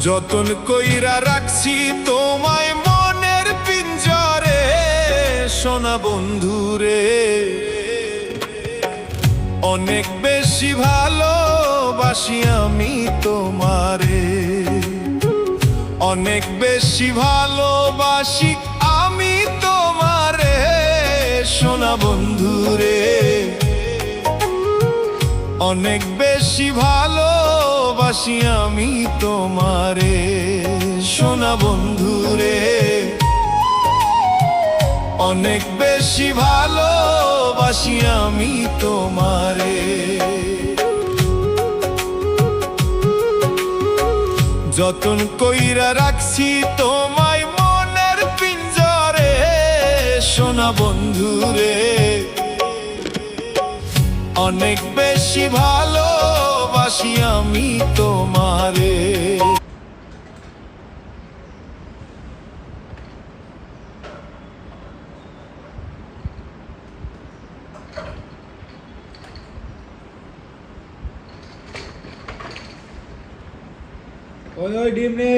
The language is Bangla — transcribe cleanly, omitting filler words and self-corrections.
যতন কইরা রাখছি তোমায় মনের পিঞ্জরে, সোনা বন্ধুরে। অনেক বেশি ভালোবাসি আমি তোমারে, অনেক বেশি ভালোবাসি আমি তোমারে, সোনা বন্ধুরে। অনেক বেশি ভালোবাসি আমি তোমারে, সোনা বন্ধুরে। অনেক বেশি ভালোবাসি আমি তোমারে। যতন কইরা রাখছি তোমায় মনের পিঞ্জরে, সোনা বন্ধুরে। অনেক বেশি ভালোবাসি আমি তোমারে। ওই ডিম নে।